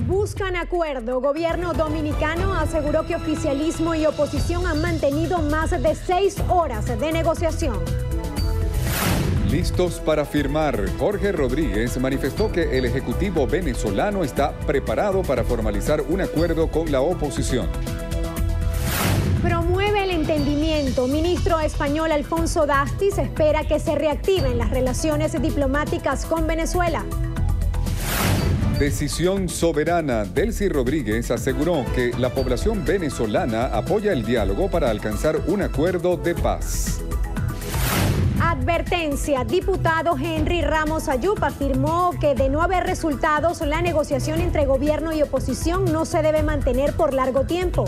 Buscan acuerdo. Gobierno dominicano aseguró que oficialismo y oposición han mantenido más de 6 horas de negociación. Listos para firmar. Jorge Rodríguez manifestó que el Ejecutivo venezolano está preparado para formalizar un acuerdo con la oposición. Promueve el entendimiento. Ministro español Alfonso Dastis espera que se reactiven las relaciones diplomáticas con Venezuela. Decisión soberana. Delcy Rodríguez aseguró que la población venezolana apoya el diálogo para alcanzar un acuerdo de paz. Advertencia. Diputado Henry Ramos Ayup afirmó que de no haber resultados, la negociación entre gobierno y oposición no se debe mantener por largo tiempo.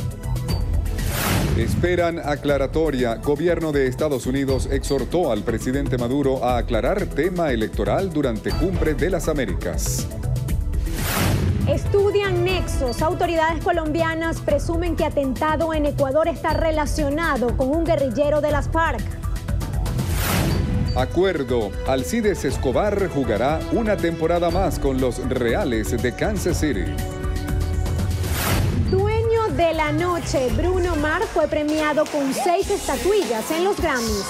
Esperan aclaratoria. Gobierno de Estados Unidos exhortó al presidente Maduro a aclarar tema electoral durante Cumbre de las Américas. Estudian nexos. Autoridades colombianas presumen que atentado en Ecuador está relacionado con un guerrillero de las FARC. Acuerdo. Alcides Escobar jugará una temporada más con los Reales de Kansas City. Dueño de la noche. Bruno Mars fue premiado con 6 estatuillas en los Grammys.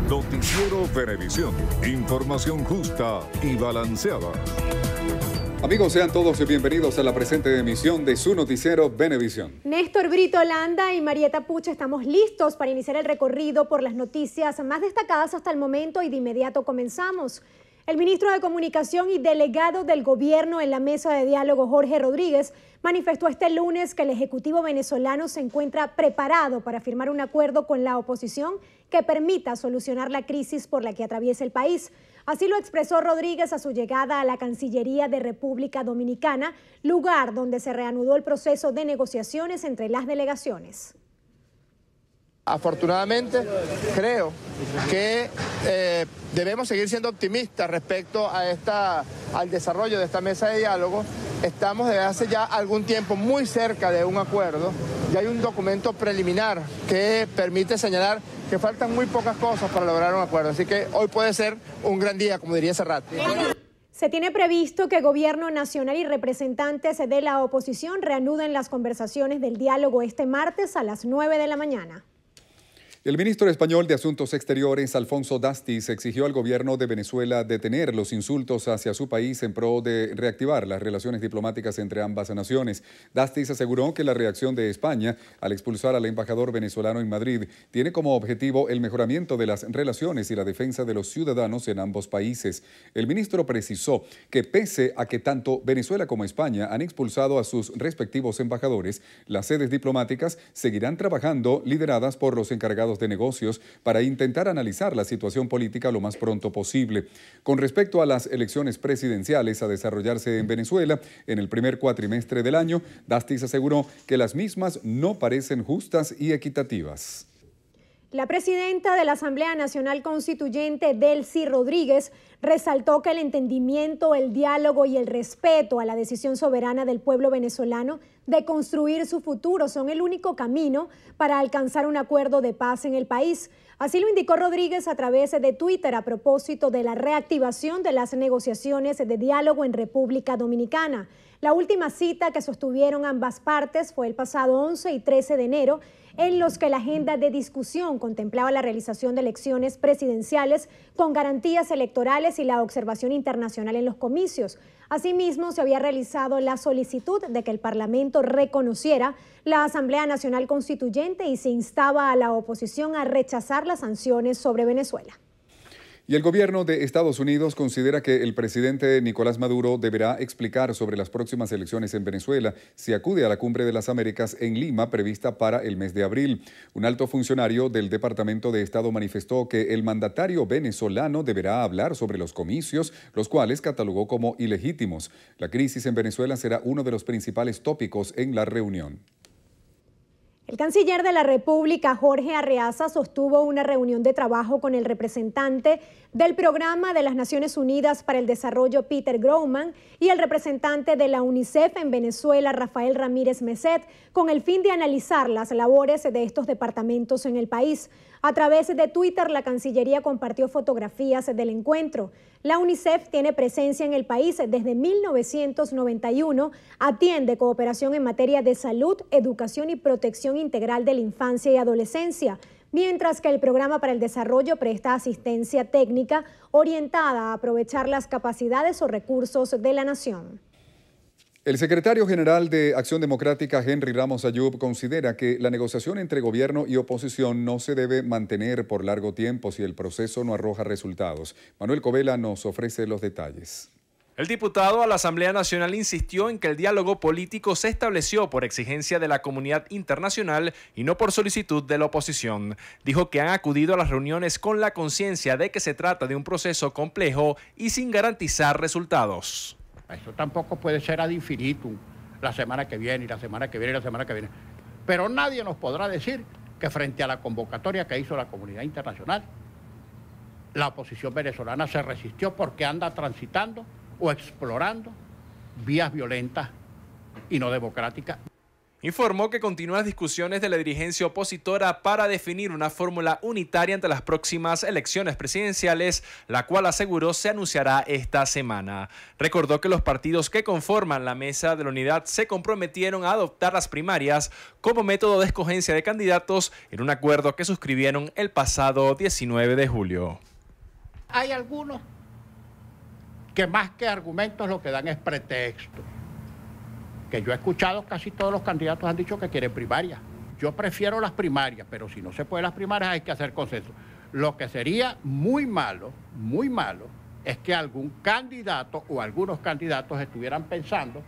Noticiero Venevisión. Información justa y balanceada. Amigos, sean todos bienvenidos a la presente emisión de su noticiero Venevisión. Néstor Brito Landa y Marieta Puche estamos listos para iniciar el recorrido por las noticias más destacadas hasta el momento y de inmediato comenzamos. El ministro de Comunicación y delegado del gobierno en la mesa de diálogo, Jorge Rodríguez, manifestó este lunes que el Ejecutivo venezolano se encuentra preparado para firmar un acuerdo con la oposición que permita solucionar la crisis por la que atraviesa el país. Así lo expresó Rodríguez a su llegada a la Cancillería de República Dominicana, lugar donde se reanudó el proceso de negociaciones entre las delegaciones. Afortunadamente, creo que debemos seguir siendo optimistas respecto a al desarrollo de esta mesa de diálogo. Estamos desde hace ya algún tiempo muy cerca de un acuerdo. Ya hay un documento preliminar que permite señalar que faltan muy pocas cosas para lograr un acuerdo. Así que hoy puede ser un gran día, como diría Serrat. Se tiene previsto que Gobierno Nacional y representantes de la oposición reanuden las conversaciones del diálogo este martes a las 9 de la mañana. El ministro español de Asuntos Exteriores, Alfonso Dastis, exigió al gobierno de Venezuela detener los insultos hacia su país en pro de reactivar las relaciones diplomáticas entre ambas naciones. Dastis aseguró que la reacción de España al expulsar al embajador venezolano en Madrid tiene como objetivo el mejoramiento de las relaciones y la defensa de los ciudadanos en ambos países. El ministro precisó que pese a que tanto Venezuela como España han expulsado a sus respectivos embajadores, las sedes diplomáticas seguirán trabajando lideradas por los encargados de negocios para intentar analizar la situación política lo más pronto posible. Con respecto a las elecciones presidenciales a desarrollarse en Venezuela en el primer cuatrimestre del año, Dastis aseguró que las mismas no parecen justas y equitativas. La presidenta de la Asamblea Nacional Constituyente, Delcy Rodríguez, resaltó que el entendimiento, el diálogo y el respeto a la decisión soberana del pueblo venezolano de construir su futuro son el único camino para alcanzar un acuerdo de paz en el país. Así lo indicó Rodríguez a través de Twitter a propósito de la reactivación de las negociaciones de diálogo en República Dominicana. La última cita que sostuvieron ambas partes fue el pasado 11 y 13 de enero, en los que la agenda de discusión contemplaba la realización de elecciones presidenciales con garantías electorales y la observación internacional en los comicios. Asimismo, se había realizado la solicitud de que el Parlamento reconociera la Asamblea Nacional Constituyente y se instaba a la oposición a rechazar las sanciones sobre Venezuela. Y el gobierno de Estados Unidos considera que el presidente Nicolás Maduro deberá explicar sobre las próximas elecciones en Venezuela si acude a la Cumbre de las Américas en Lima prevista para el mes de abril. Un alto funcionario del Departamento de Estado manifestó que el mandatario venezolano deberá hablar sobre los comicios, los cuales catalogó como ilegítimos. La crisis en Venezuela será uno de los principales tópicos en la reunión. El canciller de la República, Jorge Arreaza, sostuvo una reunión de trabajo con el representante del Programa de las Naciones Unidas para el Desarrollo, Peter Grauman, y el representante de la UNICEF en Venezuela, Rafael Ramírez Meset, con el fin de analizar las labores de estos departamentos en el país. A través de Twitter, la Cancillería compartió fotografías del encuentro. La UNICEF tiene presencia en el país desde 1991, atiende cooperación en materia de salud, educación y protección integral de la infancia y adolescencia, mientras que el Programa para el Desarrollo presta asistencia técnica orientada a aprovechar las capacidades o recursos de la nación. El secretario general de Acción Democrática, Henry Ramos Ayub, considera que la negociación entre gobierno y oposición no se debe mantener por largo tiempo si el proceso no arroja resultados. Manuel Covela nos ofrece los detalles. El diputado a la Asamblea Nacional insistió en que el diálogo político se estableció por exigencia de la comunidad internacional y no por solicitud de la oposición. Dijo que han acudido a las reuniones con la conciencia de que se trata de un proceso complejo y sin garantizar resultados. Eso tampoco puede ser ad infinitum, la semana que viene y la semana que viene y la semana que viene. Pero nadie nos podrá decir que frente a la convocatoria que hizo la comunidad internacional, la oposición venezolana se resistió porque anda transitando o explorando vías violentas y no democráticas. Informó que continúan las discusiones de la dirigencia opositora para definir una fórmula unitaria ante las próximas elecciones presidenciales, la cual aseguró se anunciará esta semana. Recordó que los partidos que conforman la Mesa de la Unidad se comprometieron a adoptar las primarias como método de escogencia de candidatos en un acuerdo que suscribieron el pasado 19 de julio. Hay algunos que más que argumentos lo que dan es pretexto. Que yo he escuchado, casi todos los candidatos han dicho que quieren primarias. Yo prefiero las primarias, pero si no se puede las primarias hay que hacer consenso. Lo que sería muy malo, es que algún candidato o algunos candidatos estuvieran pensando,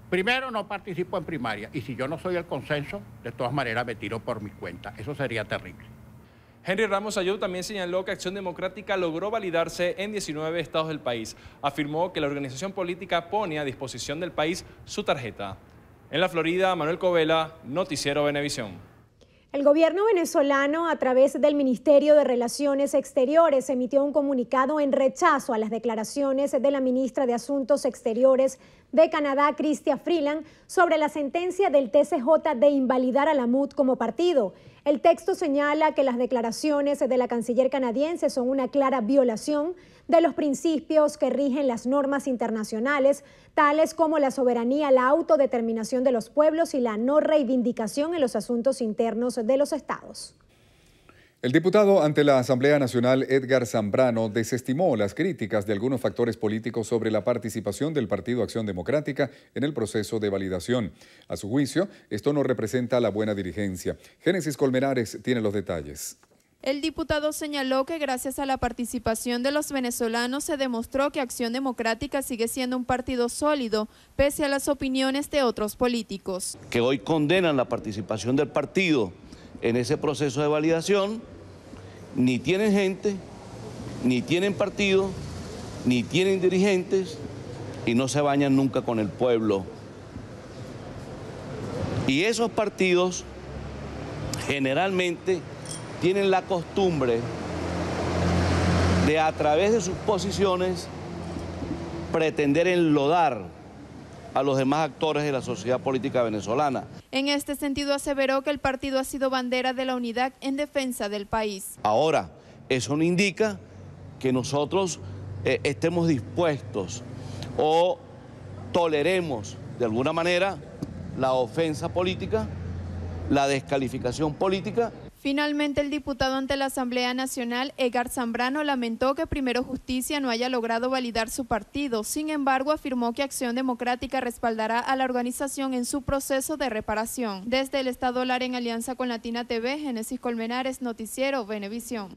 primero no participo en primaria, y si yo no soy el consenso, de todas maneras me tiro por mi cuenta. Eso sería terrible. Henry Ramos Ayub también señaló que Acción Democrática logró validarse en 19 estados del país. Afirmó que la organización política pone a disposición del país su tarjeta. En la Florida, Manuel Covela, Noticiero Venevisión. El gobierno venezolano, a través del Ministerio de Relaciones Exteriores, emitió un comunicado en rechazo a las declaraciones de la ministra de Asuntos Exteriores de Canadá, Chrystia Freeland, sobre la sentencia del TCJ de invalidar a la MUD como partido. El texto señala que las declaraciones de la canciller canadiense son una clara violación de los principios que rigen las normas internacionales, tales como la soberanía, la autodeterminación de los pueblos y la no reivindicación en los asuntos internos de los estados. El diputado ante la Asamblea Nacional, Edgar Zambrano, desestimó las críticas de algunos factores políticos sobre la participación del Partido Acción Democrática en el proceso de validación. A su juicio, esto no representa la buena dirigencia. Génesis Colmenares tiene los detalles. El diputado señaló que gracias a la participación de los venezolanos se demostró que Acción Democrática sigue siendo un partido sólido, pese a las opiniones de otros políticos. Que hoy condenan la participación del partido en ese proceso de validación, ni tienen gente, ni tienen partido, ni tienen dirigentes y no se bañan nunca con el pueblo. Y esos partidos generalmente tienen la costumbre de, a través de sus posiciones, pretender enlodar a los demás actores de la sociedad política venezolana. En este sentido aseveró que el partido ha sido bandera de la unidad en defensa del país. Ahora, eso no indica que nosotros estemos dispuestos o toleremos de alguna manera la ofensa política, la descalificación política. Finalmente, el diputado ante la Asamblea Nacional, Edgar Zambrano, lamentó que Primero Justicia no haya logrado validar su partido. Sin embargo, afirmó que Acción Democrática respaldará a la organización en su proceso de reparación. Desde el Estado Lara, en alianza con Latina TV, Génesis Colmenares, Noticiero Venevisión.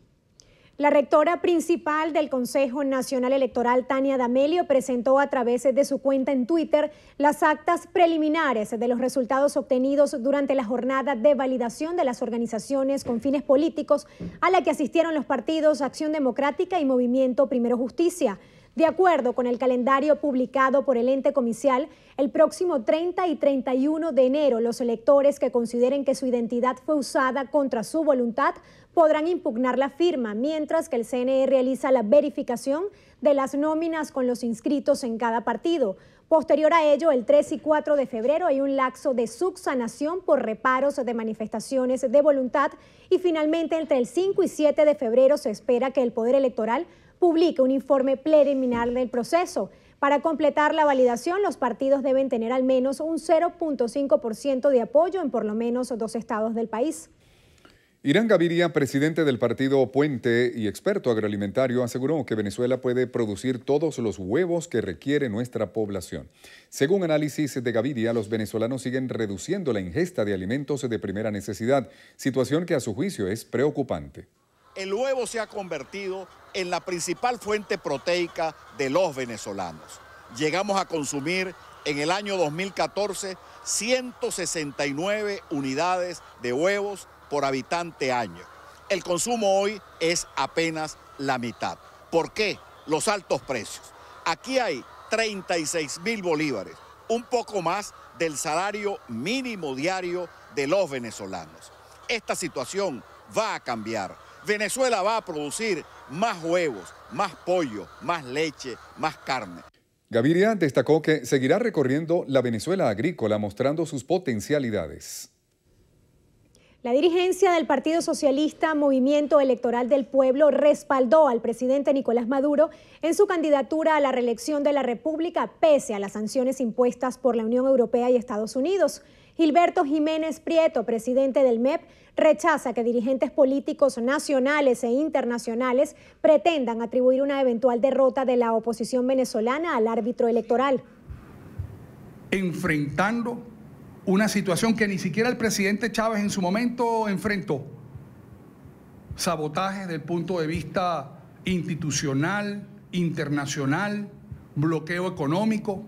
La rectora principal del Consejo Nacional Electoral, Tania D'Amelio, presentó a través de su cuenta en Twitter las actas preliminares de los resultados obtenidos durante la jornada de validación de las organizaciones con fines políticos a la que asistieron los partidos Acción Democrática y Movimiento Primero Justicia. De acuerdo con el calendario publicado por el ente comicial, el próximo 30 y 31 de enero los electores que consideren que su identidad fue usada contra su voluntad podrán impugnar la firma, mientras que el CNE realiza la verificación de las nóminas con los inscritos en cada partido. Posterior a ello, el 3 y 4 de febrero hay un lapso de subsanación por reparos de manifestaciones de voluntad y finalmente entre el 5 y 7 de febrero se espera que el Poder Electoral publique un informe preliminar del proceso. Para completar la validación, los partidos deben tener al menos un 0.5% de apoyo en por lo menos 2 estados del país. Irán Gaviria, presidente del partido Puente y experto agroalimentario, aseguró que Venezuela puede producir todos los huevos que requiere nuestra población. Según análisis de Gaviria, los venezolanos siguen reduciendo la ingesta de alimentos de primera necesidad, situación que a su juicio es preocupante. El huevo se ha convertido en la principal fuente proteica de los venezolanos. Llegamos a consumir en el año 2014 169 unidades de huevos por habitante año. El consumo hoy es apenas la mitad. ¿Por qué? Los altos precios. Aquí hay 36.000 bolívares, un poco más del salario mínimo diario de los venezolanos. Esta situación va a cambiar. Venezuela va a producir más huevos, más pollo, más leche, más carne. Gaviria destacó que seguirá recorriendo la Venezuela agrícola mostrando sus potencialidades. La dirigencia del Partido Socialista Movimiento Electoral del Pueblo respaldó al presidente Nicolás Maduro en su candidatura a la reelección de la República pese a las sanciones impuestas por la Unión Europea y Estados Unidos. Gilberto Jiménez Prieto, presidente del MEP, rechaza que dirigentes políticos nacionales e internacionales pretendan atribuir una eventual derrota de la oposición venezolana al árbitro electoral. Enfrentando una situación que ni siquiera el presidente Chávez en su momento enfrentó. Sabotaje desde el punto de vista institucional, internacional, bloqueo económico.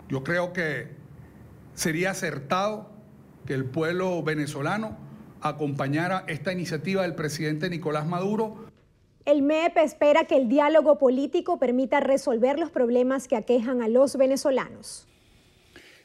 Yo creo que sería acertado que el pueblo venezolano acompañara esta iniciativa del presidente Nicolás Maduro. El MEP espera que el diálogo político permita resolver los problemas que aquejan a los venezolanos.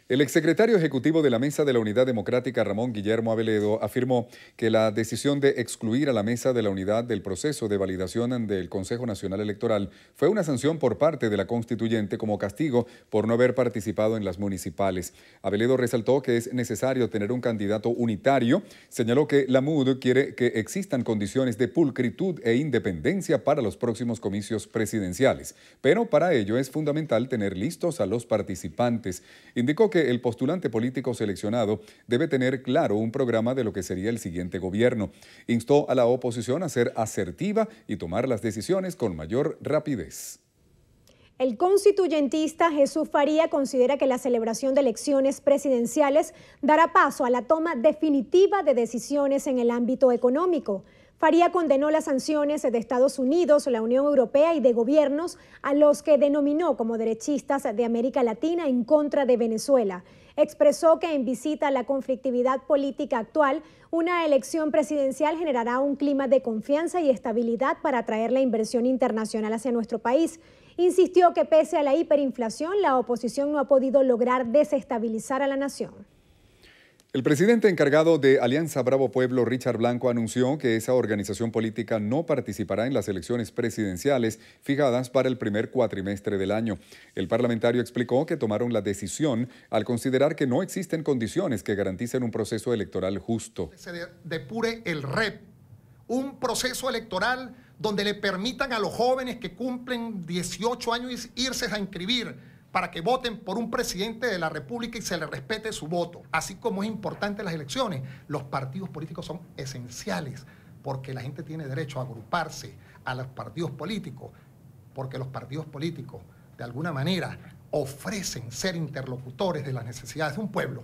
El exsecretario ejecutivo de la Mesa de la Unidad Democrática, Ramón Guillermo Aveledo, afirmó que la decisión de excluir a la Mesa de la Unidad del proceso de validación del Consejo Nacional Electoral fue una sanción por parte de la Constituyente como castigo por no haber participado en las municipales. Aveledo resaltó que es necesario tener un candidato unitario. Señaló que la MUD quiere que existan condiciones de pulcritud e independencia para los próximos comicios presidenciales, pero para ello es fundamental tener listos a los participantes. Indicó que el postulante político seleccionado debe tener claro un programa de lo que sería el siguiente gobierno. Instó a la oposición a ser asertiva y tomar las decisiones con mayor rapidez. El constituyentista Jesús Faría considera que la celebración de elecciones presidenciales dará paso a la toma definitiva de decisiones en el ámbito económico. Faría condenó las sanciones de Estados Unidos, la Unión Europea y de gobiernos a los que denominó como derechistas de América Latina en contra de Venezuela. Expresó que en visita a la conflictividad política actual, una elección presidencial generará un clima de confianza y estabilidad para atraer la inversión internacional hacia nuestro país. Insistió que pese a la hiperinflación, la oposición no ha podido lograr desestabilizar a la nación. El presidente encargado de Alianza Bravo Pueblo, Richard Blanco, anunció que esa organización política no participará en las elecciones presidenciales fijadas para el primer cuatrimestre del año. El parlamentario explicó que tomaron la decisión al considerar que no existen condiciones que garanticen un proceso electoral justo. Se depure el REP, un proceso electoral donde le permitan a los jóvenes que cumplen 18 años irse a inscribir para que voten por un presidente de la República y se le respete su voto. Así como es importante las elecciones, los partidos políticos son esenciales porque la gente tiene derecho a agruparse a los partidos políticos, porque los partidos políticos, de alguna manera, ofrecen ser interlocutores de las necesidades de un pueblo.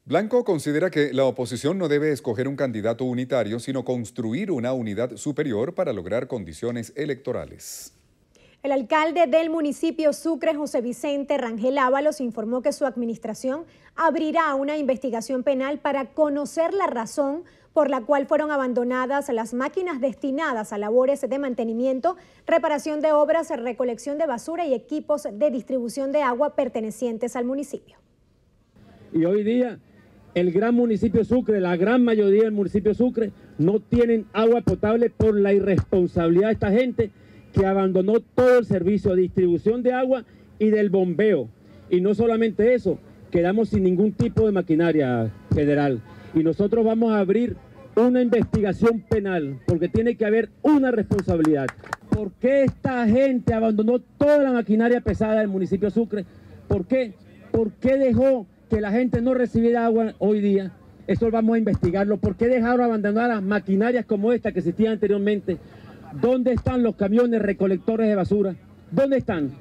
Blanco considera que la oposición no debe escoger un candidato unitario, sino construir una unidad superior para lograr condiciones electorales. El alcalde del municipio Sucre, José Vicente Rangel Ábalos, informó que su administración abrirá una investigación penal para conocer la razón por la cual fueron abandonadas las máquinas destinadas a labores de mantenimiento, reparación de obras, recolección de basura y equipos de distribución de agua pertenecientes al municipio. Y hoy día el gran municipio Sucre, la gran mayoría del municipio Sucre, no tienen agua potable por la irresponsabilidad de esta gente que abandonó todo el servicio de distribución de agua y del bombeo. Y no solamente eso, quedamos sin ningún tipo de maquinaria federal. Y nosotros vamos a abrir una investigación penal, porque tiene que haber una responsabilidad. ¿Por qué esta gente abandonó toda la maquinaria pesada del municipio Sucre? ¿Por qué? ¿Por qué dejó que la gente no recibiera agua hoy día? Eso vamos a investigarlo. ¿Por qué dejaron abandonar las maquinarias como esta que existían anteriormente? ¿Dónde están los camiones recolectores de basura? ¿Dónde están?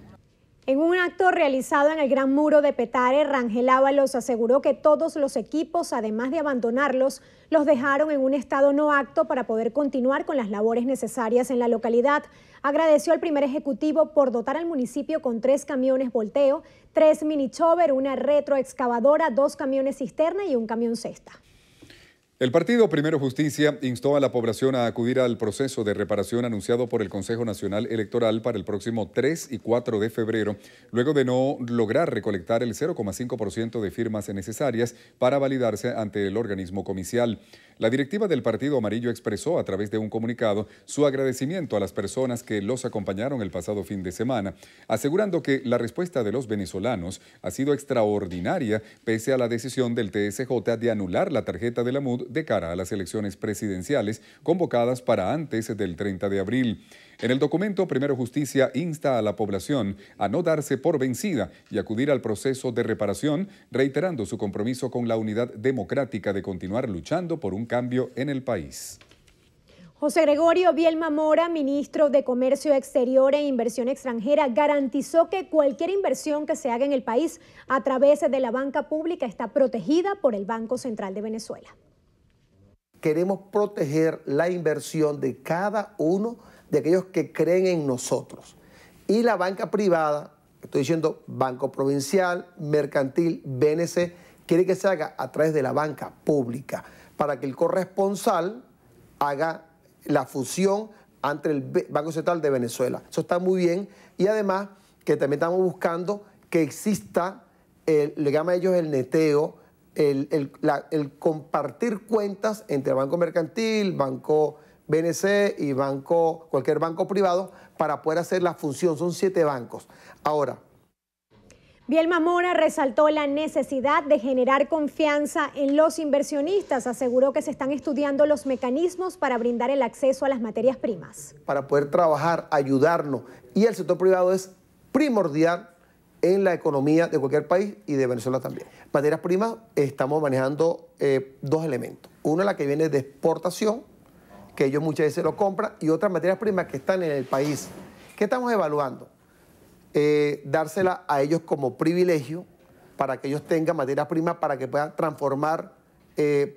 En un acto realizado en el Gran Muro de Petare, Rangel Ábalos aseguró que todos los equipos, además de abandonarlos, los dejaron en un estado no apto para poder continuar con las labores necesarias en la localidad. Agradeció al primer ejecutivo por dotar al municipio con 3 camiones volteo, 3 mini chover, una retroexcavadora, 2 camiones cisterna y un camión cesta. El partido Primero Justicia instó a la población a acudir al proceso de reparación anunciado por el Consejo Nacional Electoral para el próximo 3 y 4 de febrero, luego de no lograr recolectar el 0,5% de firmas necesarias para validarse ante el organismo comicial. La directiva del Partido Amarillo expresó a través de un comunicado su agradecimiento a las personas que los acompañaron el pasado fin de semana, asegurando que la respuesta de los venezolanos ha sido extraordinaria pese a la decisión del TSJ de anular la tarjeta de la MUD de cara a las elecciones presidenciales convocadas para antes del 30 de abril. En el documento, Primero Justicia insta a la población a no darse por vencida y acudir al proceso de reparación, reiterando su compromiso con la unidad democrática de continuar luchando por un cambio en el país. José Gregorio Bielma Mora, ministro de Comercio Exterior e Inversión Extranjera, garantizó que cualquier inversión que se haga en el país a través de la banca pública está protegida por el Banco Central de Venezuela. Queremos proteger la inversión de cada uno de aquellos que creen en nosotros. Y la banca privada, estoy diciendo Banco Provincial, Mercantil, BNC, quiere que se haga a través de la banca pública, para que el corresponsal haga la fusión ante el Banco Central de Venezuela. Eso está muy bien, y además que también estamos buscando que exista, le llaman ellos el neteo, el compartir cuentas entre el Banco Mercantil, Banco BNC y cualquier banco privado para poder hacer la función. Son 7 bancos. Ahora, Bielma Mora resaltó la necesidad de generar confianza en los inversionistas. Aseguró que se están estudiando los mecanismos para brindar el acceso a las materias primas. Para poder trabajar, ayudarnos. Y el sector privado es primordial en la economía de cualquier país y de Venezuela también. Materias primas, estamos manejando 2 elementos. Una, la que viene de exportación, que ellos muchas veces lo compran, y otras materias primas que están en el país. ¿Qué estamos evaluando? Dársela a ellos como privilegio para que ellos tengan materias primas para que puedan transformar,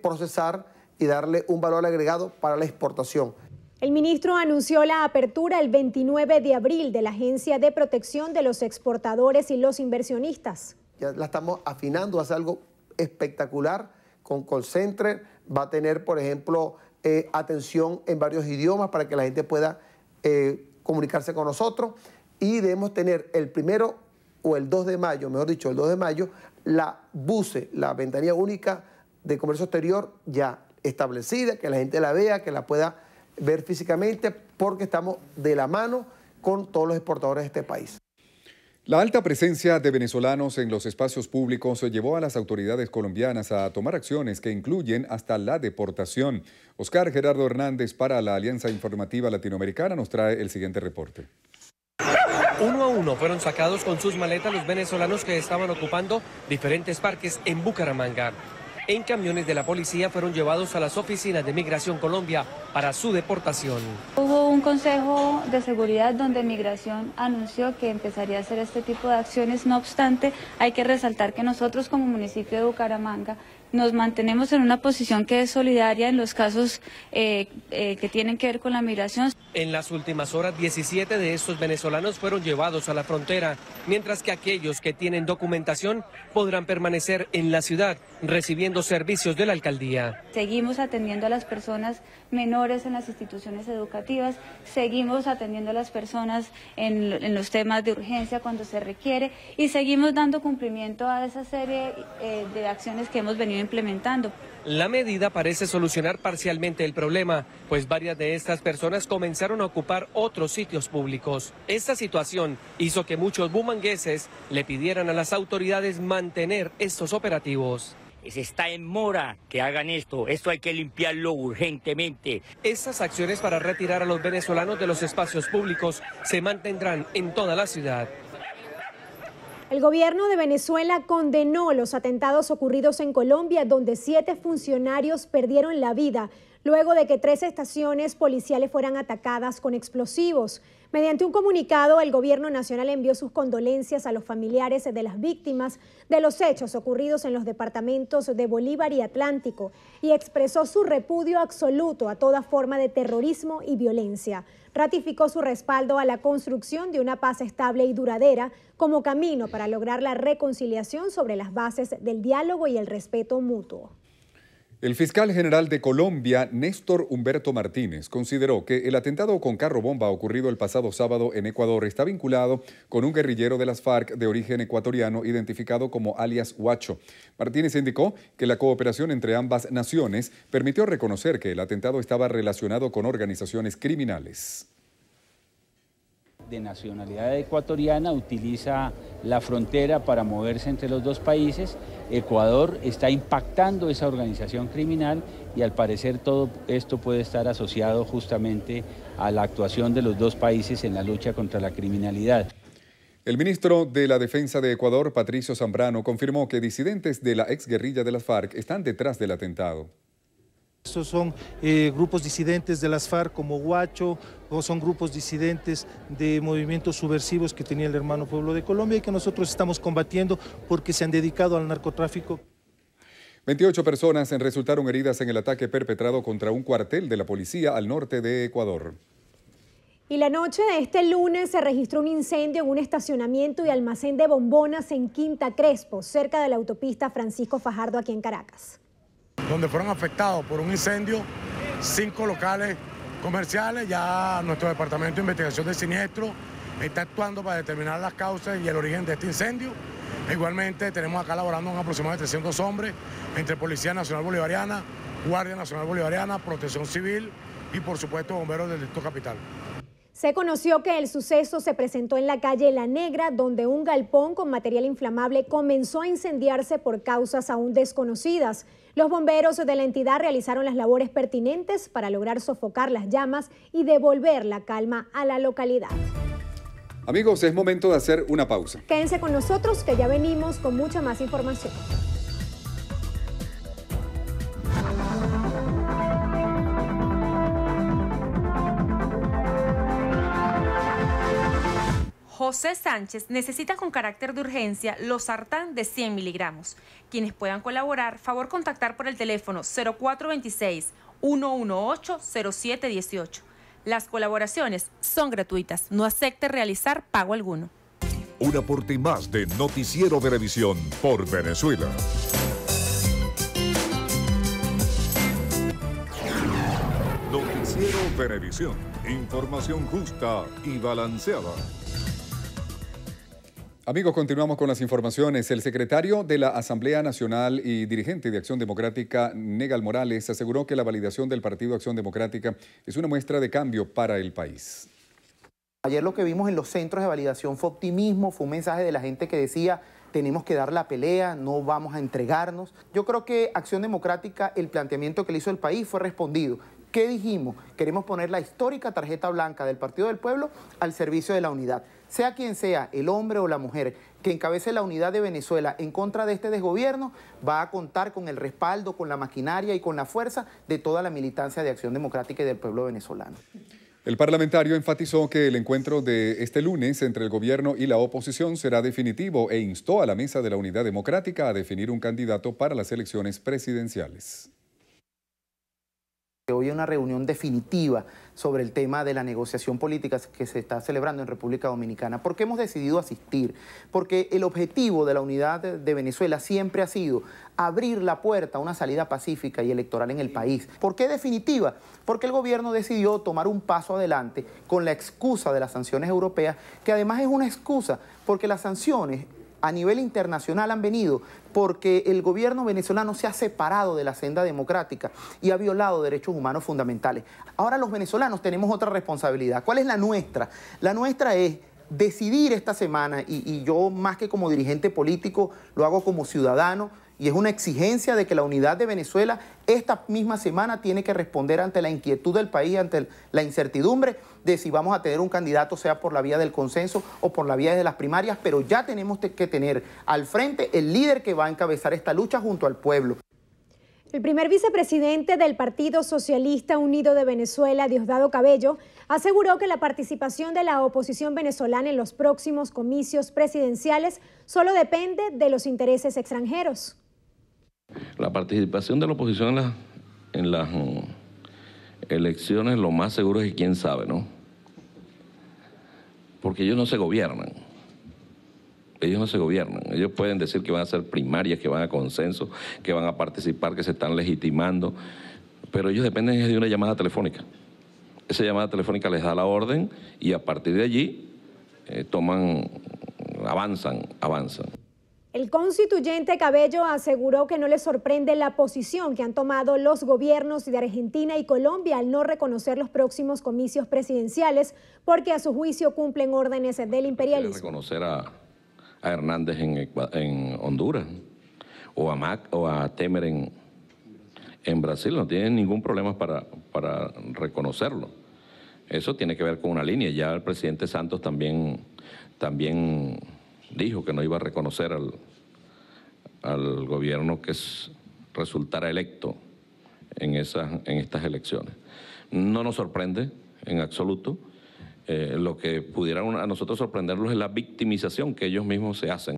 procesar y darle un valor agregado para la exportación. El ministro anunció la apertura el 29 de abril de la Agencia de Protección de los Exportadores y los Inversionistas. Ya la estamos afinando, va a ser algo espectacular con call center, va a tener, por ejemplo, atención en varios idiomas para que la gente pueda comunicarse con nosotros, y debemos tener el 1 o el 2 de mayo, mejor dicho, el 2 de mayo, la BUCE, la Ventanilla Única de Comercio Exterior, ya establecida, que la gente la vea, que la pueda ver físicamente, porque estamos de la mano con todos los exportadores de este país. La alta presencia de venezolanos en los espacios públicos llevó a las autoridades colombianas a tomar acciones que incluyen hasta la deportación. Oscar Gerardo Hernández, para la Alianza Informativa Latinoamericana, nos trae el siguiente reporte. 1 a 1 fueron sacados con sus maletas los venezolanos que estaban ocupando diferentes parques en Bucaramanga. En camiones de la policía fueron llevados a las oficinas de Migración Colombia para su deportación. Hubo un consejo de seguridad donde Migración anunció que empezaría a hacer este tipo de acciones. No obstante, hay que resaltar que nosotros como municipio de Bucaramanga nos mantenemos en una posición que es solidaria en los casos que tienen que ver con la migración. En las últimas horas, 17 de estos venezolanos fueron llevados a la frontera, mientras que aquellos que tienen documentación podrán permanecer en la ciudad, recibiendo servicios de la alcaldía. Seguimos atendiendo a las personas menores en las instituciones educativas, seguimos atendiendo a las personas en los temas de urgencia cuando se requiere y seguimos dando cumplimiento a esa serie de acciones que hemos venido implementando. La medida parece solucionar parcialmente el problema, pues varias de estas personas comenzaron a ocupar otros sitios públicos. Esta situación hizo que muchos bumangueses le pidieran a las autoridades mantener estos operativos. Está en mora que hagan esto hay que limpiarlo urgentemente. Estas acciones para retirar a los venezolanos de los espacios públicos se mantendrán en toda la ciudad. El gobierno de Venezuela condenó los atentados ocurridos en Colombia, donde 7 funcionarios perdieron la vida luego de que 3 estaciones policiales fueran atacadas con explosivos. Mediante un comunicado, el gobierno nacional envió sus condolencias a los familiares de las víctimas de los hechos ocurridos en los departamentos de Bolívar y Atlántico y expresó su repudio absoluto a toda forma de terrorismo y violencia. Ratificó su respaldo a la construcción de una paz estable y duradera como camino para lograr la reconciliación sobre las bases del diálogo y el respeto mutuo. El fiscal general de Colombia, Néstor Humberto Martínez, consideró que el atentado con carro bomba ocurrido el pasado sábado en Ecuador está vinculado con un guerrillero de las FARC de origen ecuatoriano identificado como alias Huacho. Martínez indicó que la cooperación entre ambas naciones permitió reconocer que el atentado estaba relacionado con organizaciones criminales. De nacionalidad ecuatoriana utiliza la frontera para moverse entre los dos países. Ecuador está impactando esa organización criminal y al parecer todo esto puede estar asociado justamente a la actuación de los dos países en la lucha contra la criminalidad. El ministro de la Defensa de Ecuador, Patricio Zambrano, confirmó que disidentes de la exguerrilla de las FARC están detrás del atentado. Estos son grupos disidentes de las FARC como Huacho, o son grupos disidentes de movimientos subversivos que tenía el hermano pueblo de Colombia y que nosotros estamos combatiendo porque se han dedicado al narcotráfico. 28 personas resultaron heridas en el ataque perpetrado contra un cuartel de la policía al norte de Ecuador. Y la noche de este lunes se registró un incendio en un estacionamiento y almacén de bombonas en Quinta Crespo, cerca de la autopista Francisco Fajardo, aquí en Caracas. Donde fueron afectados por un incendio 5 locales comerciales. Ya nuestro Departamento de Investigación de Siniestros está actuando para determinar las causas y el origen de este incendio. Igualmente tenemos acá laborando un aproximado de 300 hombres entre Policía Nacional Bolivariana, Guardia Nacional Bolivariana, Protección Civil y por supuesto bomberos del Distrito Capital. Se conoció que el suceso se presentó en la calle La Negra, donde un galpón con material inflamable comenzó a incendiarse por causas aún desconocidas. Los bomberos de la entidad realizaron las labores pertinentes para lograr sofocar las llamas y devolver la calma a la localidad. Amigos, es momento de hacer una pausa. Quédense con nosotros que ya venimos con mucha más información. José Sánchez necesita con carácter de urgencia losartán de 100 miligramos. Quienes puedan colaborar, favor contactar por el teléfono 0426-118-0718. Las colaboraciones son gratuitas, no acepte realizar pago alguno. Un aporte más de Noticiero Venevisión por Venezuela. Noticiero Venevisión. Información justa y balanceada. Amigos, continuamos con las informaciones. El secretario de la Asamblea Nacional y dirigente de Acción Democrática, Negal Morales, aseguró que la validación del Partido Acción Democrática es una muestra de cambio para el país. Ayer lo que vimos en los centros de validación fue optimismo, fue un mensaje de la gente que decía tenemos que dar la pelea, no vamos a entregarnos. Yo creo que Acción Democrática, el planteamiento que le hizo el país fue respondido. ¿Qué dijimos? Queremos poner la histórica tarjeta blanca del Partido del Pueblo al servicio de la unidad. Sea quien sea, el hombre o la mujer que encabece la unidad de Venezuela en contra de este desgobierno, va a contar con el respaldo, con la maquinaria y con la fuerza de toda la militancia de Acción Democrática y del pueblo venezolano. El parlamentario enfatizó que el encuentro de este lunes entre el gobierno y la oposición será definitivo e instó a la Mesa de la Unidad Democrática a definir un candidato para las elecciones presidenciales. Hoy hay una reunión definitiva sobre el tema de la negociación política que se está celebrando en República Dominicana. ¿Por qué hemos decidido asistir? Porque el objetivo de la unidad de Venezuela siempre ha sido abrir la puerta a una salida pacífica y electoral en el país. ¿Por qué definitiva? Porque el gobierno decidió tomar un paso adelante con la excusa de las sanciones europeas, que además es una excusa porque las sanciones a nivel internacional han venido porque el gobierno venezolano se ha separado de la senda democrática y ha violado derechos humanos fundamentales. Ahora los venezolanos tenemos otra responsabilidad. ¿Cuál es la nuestra? La nuestra es decidir esta semana, y yo más que como dirigente político lo hago como ciudadano, y es una exigencia de que la unidad de Venezuela esta misma semana tiene que responder ante la inquietud del país, ante la incertidumbre de si vamos a tener un candidato, sea por la vía del consenso o por la vía de las primarias, pero ya tenemos que tener al frente el líder que va a encabezar esta lucha junto al pueblo. El primer vicepresidente del Partido Socialista Unido de Venezuela, Diosdado Cabello, aseguró que la participación de la oposición venezolana en los próximos comicios presidenciales solo depende de los intereses extranjeros. La participación de la oposición en las elecciones, lo más seguro es que quién sabe, ¿no? Porque ellos no se gobiernan. Ellos no se gobiernan. Ellos pueden decir que van a hacer primarias, que van a consenso, que van a participar, que se están legitimando, pero ellos dependen de una llamada telefónica. Esa llamada telefónica les da la orden y a partir de allí avanzan. El constituyente Cabello aseguró que no le sorprende la posición que han tomado los gobiernos de Argentina y Colombia al no reconocer los próximos comicios presidenciales, porque a su juicio cumplen órdenes del imperialismo. Reconocer a Hernández en Honduras o a Mac o a Temer en Brasil, no tienen ningún problema para reconocerlo. Eso tiene que ver con una línea. Ya el presidente Santos también dijo que no iba a reconocer al gobierno que resultara electo en estas elecciones. No nos sorprende en absoluto. Lo que pudiera a nosotros sorprenderlos es la victimización que ellos mismos se hacen.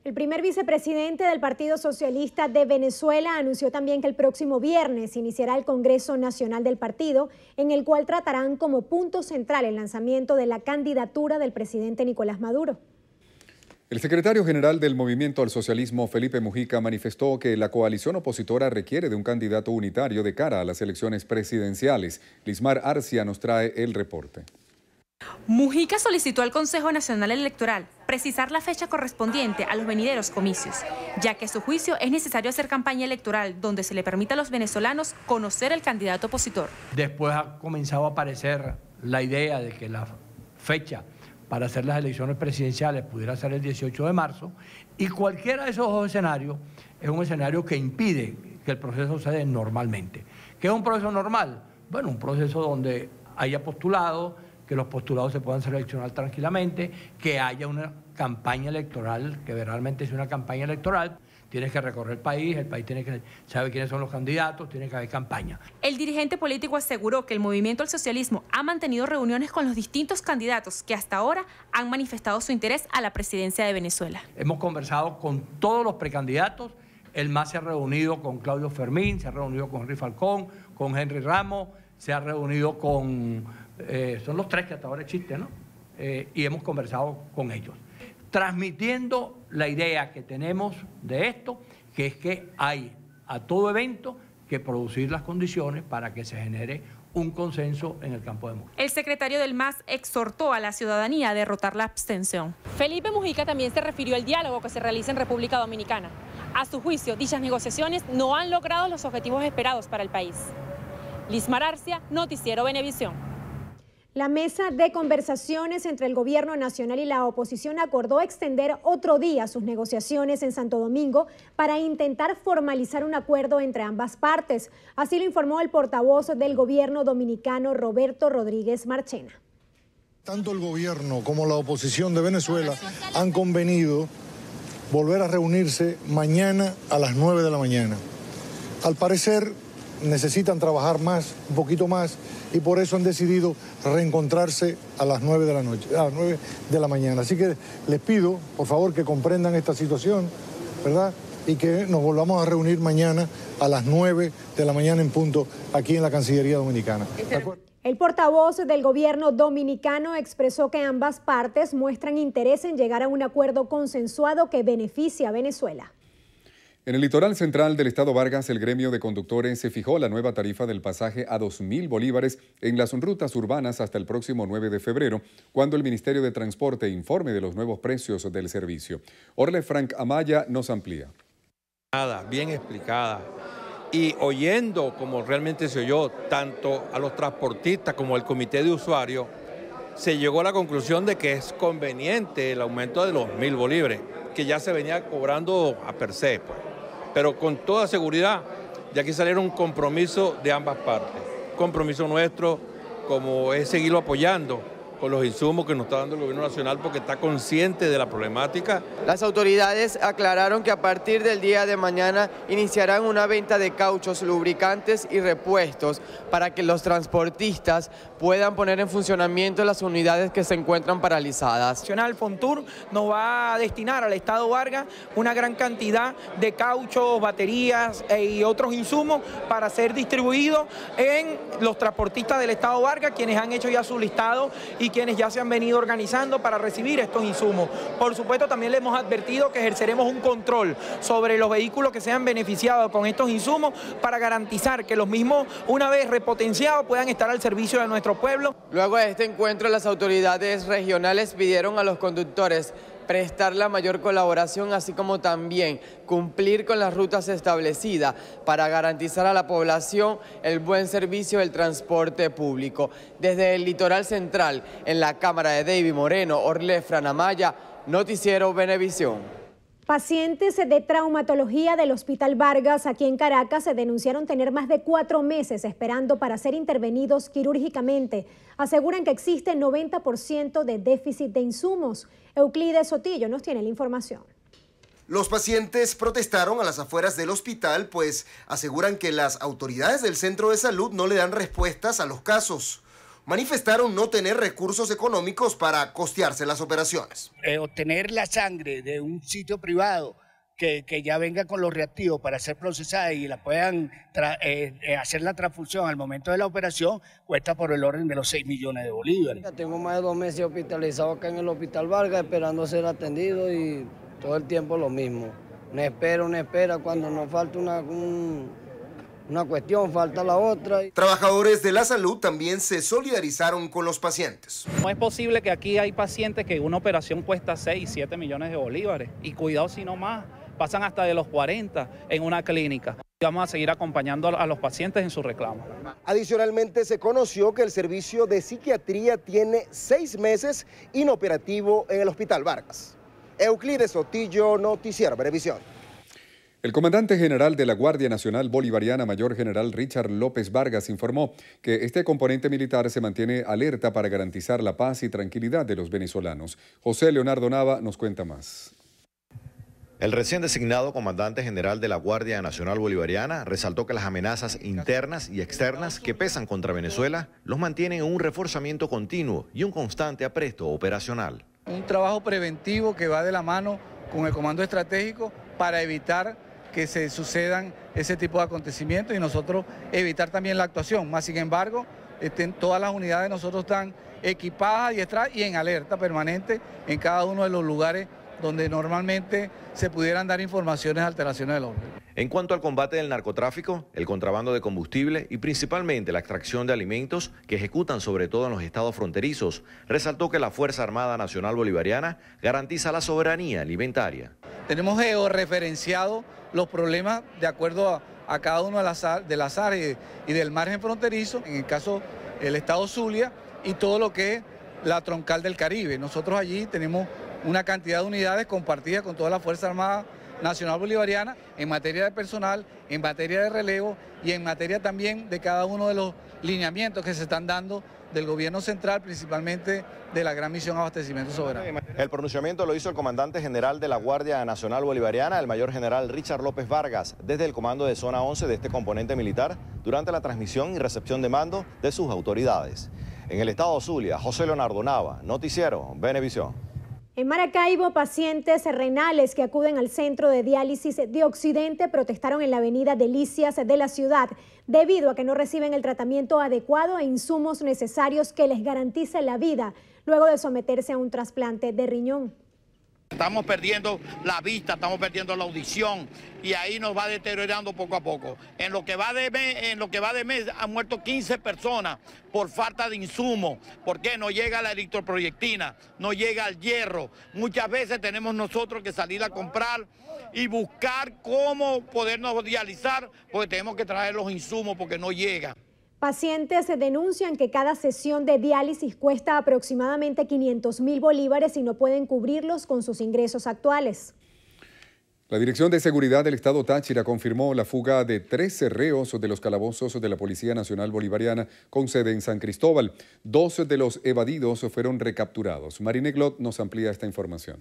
El primer vicepresidente del Partido Socialista de Venezuela anunció también que el próximo viernes iniciará el Congreso Nacional del partido, en el cual tratarán como punto central el lanzamiento de la candidatura del presidente Nicolás Maduro. El secretario general del Movimiento al Socialismo, Felipe Mujica, manifestó que la coalición opositora requiere de un candidato unitario de cara a las elecciones presidenciales. Lismar Arcia nos trae el reporte. Mujica solicitó al Consejo Nacional Electoral precisar la fecha correspondiente a los venideros comicios, ya que a su juicio es necesario hacer campaña electoral donde se le permita a los venezolanos conocer el candidato opositor. Después ha comenzado a aparecer la idea de que la fecha para hacer las elecciones presidenciales pudiera ser el 18 de marzo, y cualquiera de esos dos escenarios es un escenario que impide que el proceso se dé normalmente. ¿Qué es un proceso normal? Bueno, un proceso donde haya postulados, que los postulados se puedan seleccionar tranquilamente, que haya una campaña electoral, que realmente es una campaña electoral. Tienes que recorrer el país tiene que saber quiénes son los candidatos, tiene que haber campaña. El dirigente político aseguró que el Movimiento al Socialismo ha mantenido reuniones con los distintos candidatos que hasta ahora han manifestado su interés a la presidencia de Venezuela. Hemos conversado con todos los precandidatos. El MAS se ha reunido con Claudio Fermín, se ha reunido con Henry Falcón, con Henry Ramos, se ha reunido con... son los tres que hasta ahora existen, ¿no? Y hemos conversado con ellos, transmitiendo la idea que tenemos de esto, que es que hay a todo evento que producir las condiciones para que se genere un consenso en el campo democrático. El secretario del MAS exhortó a la ciudadanía a derrotar la abstención. Felipe Mujica también se refirió al diálogo que se realiza en República Dominicana. A su juicio, dichas negociaciones no han logrado los objetivos esperados para el país. Lismar Arcia, Noticiero Venevisión. La mesa de conversaciones entre el gobierno nacional y la oposición acordó extender otro día sus negociaciones en Santo Domingo para intentar formalizar un acuerdo entre ambas partes. Así lo informó el portavoz del gobierno dominicano, Roberto Rodríguez Marchena. Tanto el gobierno como la oposición de Venezuela han convenido volver a reunirse mañana a las 9 de la mañana. Al parecer necesitan trabajar más, un poquito más, y por eso han decidido reencontrarse a las 9 de la noche, a las 9 de la mañana. Así que les pido, por favor, que comprendan esta situación, ¿verdad? Y que nos volvamos a reunir mañana a las 9 de la mañana en punto aquí en la Cancillería Dominicana. El portavoz del gobierno dominicano expresó que ambas partes muestran interés en llegar a un acuerdo consensuado que beneficie a Venezuela. En el litoral central del estado Vargas, el gremio de conductores se fijó la nueva tarifa del pasaje a 2.000 bolívares en las rutas urbanas hasta el próximo 9 de febrero, cuando el Ministerio de Transporte informe de los nuevos precios del servicio. Orle Frank Amaya nos amplía. Bien explicada y oyendo como realmente se oyó tanto a los transportistas como al comité de usuarios, se llegó a la conclusión de que es conveniente el aumento de los 1.000 bolívares, que ya se venía cobrando a per se, pues. Pero con toda seguridad, ya que saliera un compromiso de ambas partes. Compromiso nuestro, como es seguirlo apoyando con los insumos que nos está dando el gobierno nacional, porque está consciente de la problemática. Las autoridades aclararon que a partir del día de mañana iniciarán una venta de cauchos, lubricantes y repuestos para que los transportistas puedan poner en funcionamiento las unidades que se encuentran paralizadas. Nacional Fontur nos va a destinar al estado Vargas una gran cantidad de cauchos, baterías y otros insumos para ser distribuidos en los transportistas del estado Vargas, quienes han hecho ya su listado y quienes ya se han venido organizando para recibir estos insumos. Por supuesto, también le hemos advertido que ejerceremos un control sobre los vehículos que sean beneficiados con estos insumos para garantizar que los mismos, una vez repotenciados, puedan estar al servicio de nuestro pueblo. Luego de este encuentro, las autoridades regionales pidieron a los conductores prestar la mayor colaboración, así como también cumplir con las rutas establecidas para garantizar a la población el buen servicio del transporte público. Desde el litoral central, en la cámara de David Moreno, Orle Frank Amaya, Noticiero Venevisión. Pacientes de traumatología del Hospital Vargas aquí en Caracas se denunciaron tener más de 4 meses esperando para ser intervenidos quirúrgicamente. Aseguran que existe 90% de déficit de insumos. Euclides Sotillo nos tiene la información. Los pacientes protestaron a las afueras del hospital, pues aseguran que las autoridades del centro de salud no le dan respuestas a los casos. Manifestaron no tener recursos económicos para costearse las operaciones. Obtener la sangre de un sitio privado que ya venga con los reactivos para ser procesada y la puedan hacer la transfusión al momento de la operación, cuesta por el orden de los 6 millones de bolívares. Ya tengo más de 2 meses hospitalizado acá en el Hospital Vargas esperando ser atendido y todo el tiempo lo mismo. Una espera, cuando nos falta una cuestión, falta la otra. Trabajadores de la salud también se solidarizaron con los pacientes. No es posible que aquí hay pacientes que una operación cuesta 6, 7 millones de bolívares y cuidado si no más, pasan hasta de los 40 en una clínica. Vamos a seguir acompañando a los pacientes en su reclamo. Adicionalmente se conoció que el servicio de psiquiatría tiene 6 meses inoperativo en el Hospital Vargas. Euclides Sotillo, Noticiero Venevisión. El comandante general de la Guardia Nacional Bolivariana, Mayor General Richard López Vargas, informó que este componente militar se mantiene alerta para garantizar la paz y tranquilidad de los venezolanos. José Leonardo Nava nos cuenta más. El recién designado comandante general de la Guardia Nacional Bolivariana resaltó que las amenazas internas y externas que pesan contra Venezuela los mantienen en un reforzamiento continuo y un constante apresto operacional. Un trabajo preventivo que va de la mano con el comando estratégico para evitar que se sucedan ese tipo de acontecimientos y nosotros evitar también la actuación. Más sin embargo, todas las unidades de nosotros están equipadas y en alerta permanente en cada uno de los lugares donde normalmente se pudieran dar informaciones de alteraciones del orden. En cuanto al combate del narcotráfico, el contrabando de combustible y principalmente la extracción de alimentos que ejecutan sobre todo en los estados fronterizos, resaltó que la Fuerza Armada Nacional Bolivariana garantiza la soberanía alimentaria. Tenemos georreferenciado los problemas de acuerdo a cada uno de las áreas y del margen fronterizo, en el caso del estado Zulia y todo lo que es la troncal del Caribe. Nosotros allí tenemos una cantidad de unidades compartidas con toda la Fuerza Armada Nacional Bolivariana en materia de personal, en materia de relevo y en materia también de cada uno de los lineamientos que se están dando del gobierno central, principalmente de la gran misión Abastecimiento Soberano. El pronunciamiento lo hizo el comandante general de la Guardia Nacional Bolivariana, el mayor general Richard López Vargas, desde el comando de Zona 11 de este componente militar, durante la transmisión y recepción de mando de sus autoridades. En el estado Zulia, José Leonardo Nava, Noticiero Venevisión. En Maracaibo, pacientes renales que acuden al centro de diálisis de Occidente protestaron en la avenida Delicias de la ciudad debido a que no reciben el tratamiento adecuado e insumos necesarios que les garantice la vida luego de someterse a un trasplante de riñón. Estamos perdiendo la vista, estamos perdiendo la audición y ahí nos va deteriorando poco a poco. En lo que va de mes han muerto 15 personas por falta de insumos. ¿Por qué? No llega la eritroproyectina, no llega el hierro. Muchas veces tenemos nosotros que salir a comprar y buscar cómo podernos dializar porque tenemos que traer los insumos porque no llega. Pacientes denuncian que cada sesión de diálisis cuesta aproximadamente 500.000 bolívares y no pueden cubrirlos con sus ingresos actuales. La Dirección de Seguridad del Estado Táchira confirmó la fuga de 13 reos de los calabozos de la Policía Nacional Bolivariana con sede en San Cristóbal. 2 de los evadidos fueron recapturados. Marine Glot nos amplía esta información.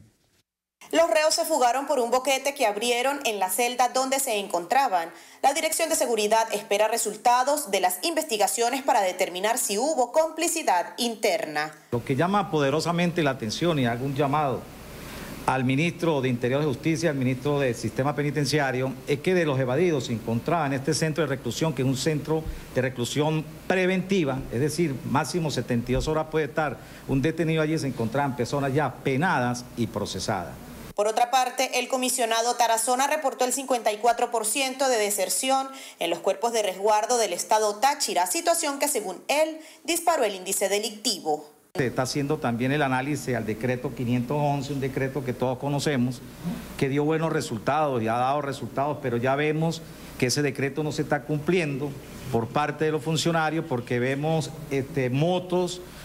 Los reos se fugaron por un boquete que abrieron en la celda donde se encontraban. La Dirección de Seguridad espera resultados de las investigaciones para determinar si hubo complicidad interna. Lo que llama poderosamente la atención y hago un llamado al ministro de Interior y Justicia, al ministro del Sistema Penitenciario, es que de los evadidos se encontraba en este centro de reclusión, que es un centro de reclusión preventiva, es decir, máximo 72 horas puede estar un detenido allí, se encontraban personas ya penadas y procesadas. Por otra parte, el comisionado Tarazona reportó el 54% de deserción en los cuerpos de resguardo del estado Táchira, situación que según él disparó el índice delictivo. Se está haciendo también el análisis al decreto 511, un decreto que todos conocemos, que dio buenos resultados y ha dado resultados, pero ya vemos que ese decreto no se está cumpliendo por parte de los funcionarios porque vemos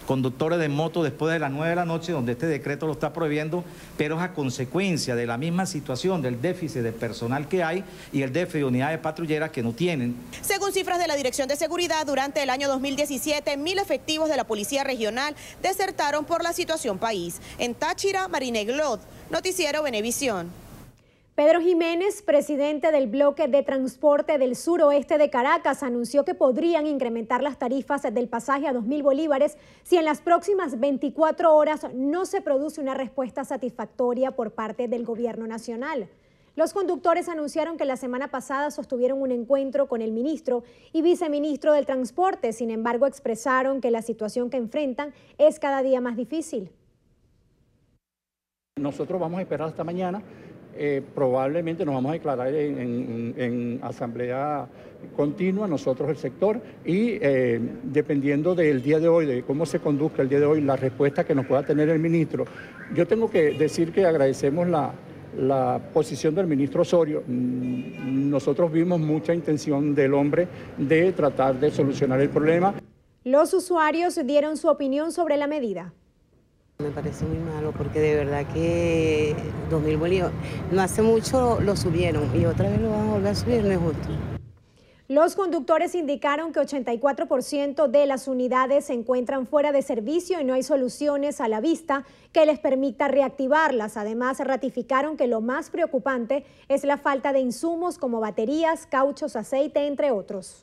conductores de motos después de las 9 de la noche, donde este decreto lo está prohibiendo, pero es a consecuencia de la misma situación del déficit de personal que hay y el déficit de unidades patrulleras que no tienen. Según cifras de la Dirección de Seguridad, durante el año 2017, 1.000 efectivos de la Policía Regional desertaron por la situación país. En Táchira, Marine Glot, Noticiero Venevisión. Pedro Jiménez, presidente del bloque de transporte del suroeste de Caracas, anunció que podrían incrementar las tarifas del pasaje a 2.000 bolívares si en las próximas 24 horas no se produce una respuesta satisfactoria por parte del gobierno nacional. Los conductores anunciaron que la semana pasada sostuvieron un encuentro con el ministro y viceministro del transporte, sin embargo expresaron que la situación que enfrentan es cada día más difícil. Nosotros vamos a esperar hasta mañana. Probablemente nos vamos a declarar en asamblea continua, nosotros el sector, y dependiendo del día de hoy, de cómo se conduzca el día de hoy, la respuesta que nos pueda tener el ministro. Yo tengo que decir que agradecemos la posición del ministro Osorio. Nosotros vimos mucha intención del hombre de tratar de solucionar el problema. Los usuarios dieron su opinión sobre la medida. Me parece muy malo porque de verdad que 2.000 bolívares, no hace mucho lo subieron y otra vez lo van a volver a subir, no es justo. Los conductores indicaron que 84% de las unidades se encuentran fuera de servicio y no hay soluciones a la vista que les permita reactivarlas. Además, ratificaron que lo más preocupante es la falta de insumos como baterías, cauchos, aceite, entre otros.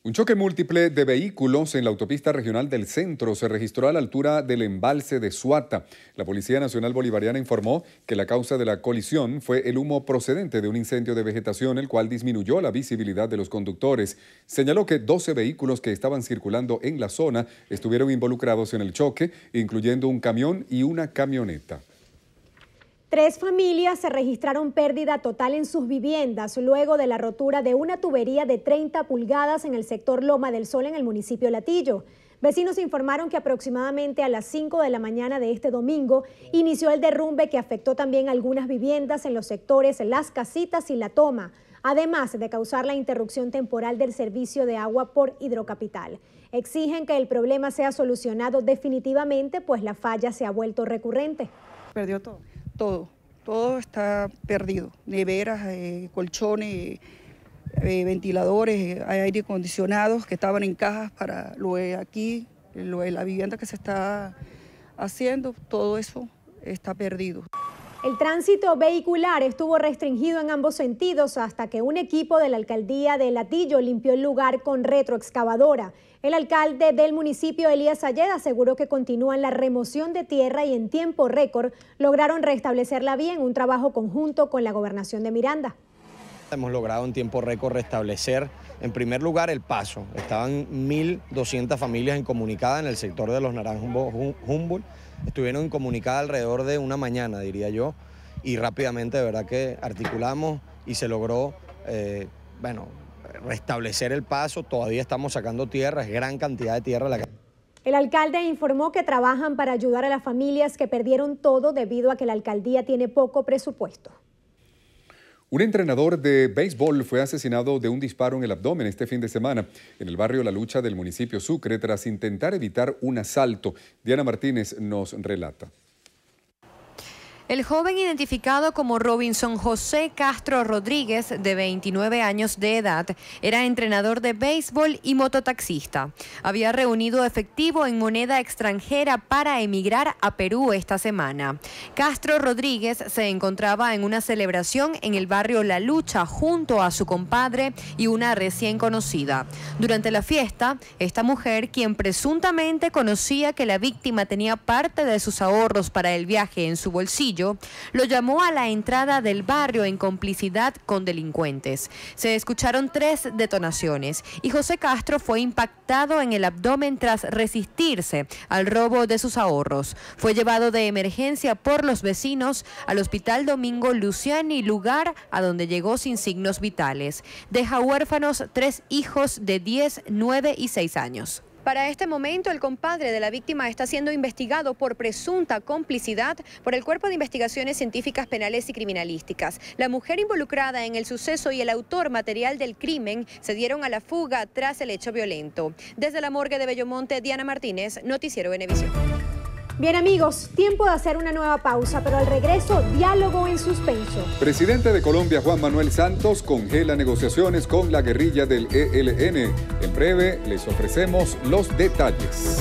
Un choque múltiple de vehículos en la autopista regional del centro se registró a la altura del embalse de Suata. La Policía Nacional Bolivariana informó que la causa de la colisión fue el humo procedente de un incendio de vegetación, el cual disminuyó la visibilidad de los conductores. Señaló que 12 vehículos que estaban circulando en la zona estuvieron involucrados en el choque, incluyendo un camión y una camioneta. 3 familias se registraron pérdida total en sus viviendas luego de la rotura de una tubería de 30 pulgadas en el sector Loma del Sol en el municipio Latillo. Vecinos informaron que aproximadamente a las 5 de la mañana de este domingo inició el derrumbe que afectó también algunas viviendas en los sectores Las Casitas y La Toma, además de causar la interrupción temporal del servicio de agua por Hidrocapital. Exigen que el problema sea solucionado definitivamente, pues la falla se ha vuelto recurrente. Perdió todo. Todo está perdido, neveras, colchones, ventiladores, aire acondicionados que estaban en cajas para lo de aquí, lo de la vivienda que se está haciendo, todo eso está perdido. El tránsito vehicular estuvo restringido en ambos sentidos hasta que un equipo de la alcaldía de Latillo limpió el lugar con retroexcavadora. El alcalde del municipio, Elías Ayeda, aseguró que continúan la remoción de tierra y en tiempo récord lograron restablecer la vía en un trabajo conjunto con la gobernación de Miranda. Hemos logrado en tiempo récord restablecer, en primer lugar, el paso. Estaban 1.200 familias incomunicadas en el sector de los Naranjos Humboldt. Estuvieron incomunicadas alrededor de una mañana, diría yo, y rápidamente de verdad que articulamos y se logró, restablecer el paso. Todavía estamos sacando tierra, es gran cantidad de tierra. El alcalde informó que trabajan para ayudar a las familias que perdieron todo debido a que la alcaldía tiene poco presupuesto. Un entrenador de béisbol fue asesinado de un disparo en el abdomen este fin de semana en el barrio La Lucha del municipio Sucre tras intentar evitar un asalto. Diana Martínez nos relata. El joven, identificado como Robinson José Castro Rodríguez, de 29 años de edad, era entrenador de béisbol y mototaxista. Había reunido efectivo en moneda extranjera para emigrar a Perú esta semana. Castro Rodríguez se encontraba en una celebración en el barrio La Lucha junto a su compadre y una recién conocida. Durante la fiesta, esta mujer, quien presuntamente conocía que la víctima tenía parte de sus ahorros para el viaje en su bolsillo, lo llamó a la entrada del barrio en complicidad con delincuentes. Se escucharon 3 detonaciones y José Castro fue impactado en el abdomen tras resistirse al robo de sus ahorros. Fue llevado de emergencia por los vecinos al Hospital Domingo Luciani, lugar a donde llegó sin signos vitales. Deja huérfanos 3 hijos de 10, 9 y 6 años. Para este momento, el compadre de la víctima está siendo investigado por presunta complicidad por el Cuerpo de Investigaciones Científicas Penales y Criminalísticas. La mujer involucrada en el suceso y el autor material del crimen se dieron a la fuga tras el hecho violento. Desde la morgue de Bellomonte, Diana Martínez, Noticiero Venevisión. Bien amigos, tiempo de hacer una nueva pausa, pero al regreso, diálogo en suspenso. Presidente de Colombia, Juan Manuel Santos, congela negociaciones con la guerrilla del ELN. En breve les ofrecemos los detalles.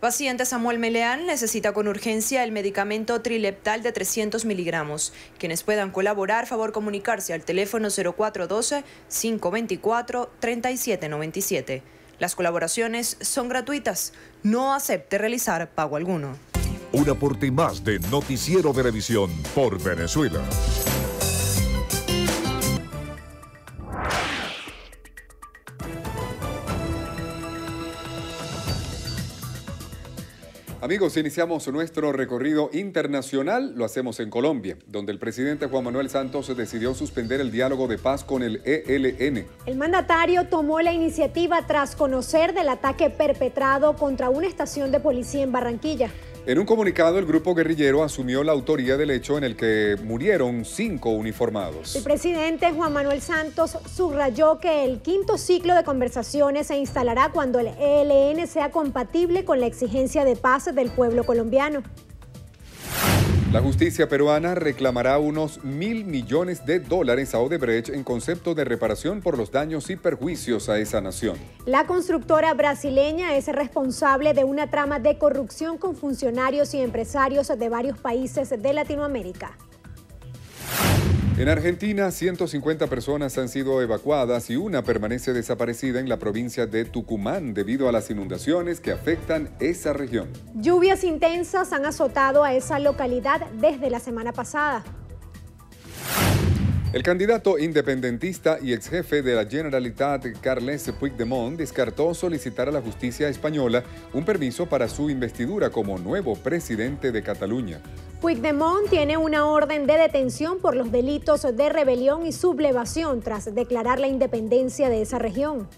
Paciente Samuel Meleán necesita con urgencia el medicamento Trileptal de 300 miligramos. Quienes puedan colaborar, favor comunicarse al teléfono 0412-524-3797. Las colaboraciones son gratuitas. No acepte realizar pago alguno. Un aporte más de Noticiero Venevisión por Venezuela. Amigos, iniciamos nuestro recorrido internacional, lo hacemos en Colombia, donde el presidente Juan Manuel Santos decidió suspender el diálogo de paz con el ELN. El mandatario tomó la iniciativa tras conocer del ataque perpetrado contra una estación de policía en Barranquilla. En un comunicado, el grupo guerrillero asumió la autoría del hecho en el que murieron 5 uniformados. El presidente Juan Manuel Santos subrayó que el 5º ciclo de conversaciones se instalará cuando el ELN sea compatible con la exigencia de paz del pueblo colombiano. La justicia peruana reclamará unos $1.000 millones a Odebrecht en concepto de reparación por los daños y perjuicios a esa nación. La constructora brasileña es responsable de una trama de corrupción con funcionarios y empresarios de varios países de Latinoamérica. En Argentina, 150 personas han sido evacuadas y una permanece desaparecida en la provincia de Tucumán debido a las inundaciones que afectan esa región. Lluvias intensas han azotado a esa localidad desde la semana pasada. El candidato independentista y exjefe de la Generalitat, Carles Puigdemont, descartó solicitar a la justicia española un permiso para su investidura como nuevo presidente de Cataluña. Puigdemont tiene una orden de detención por los delitos de rebelión y sublevación tras declarar la independencia de esa región.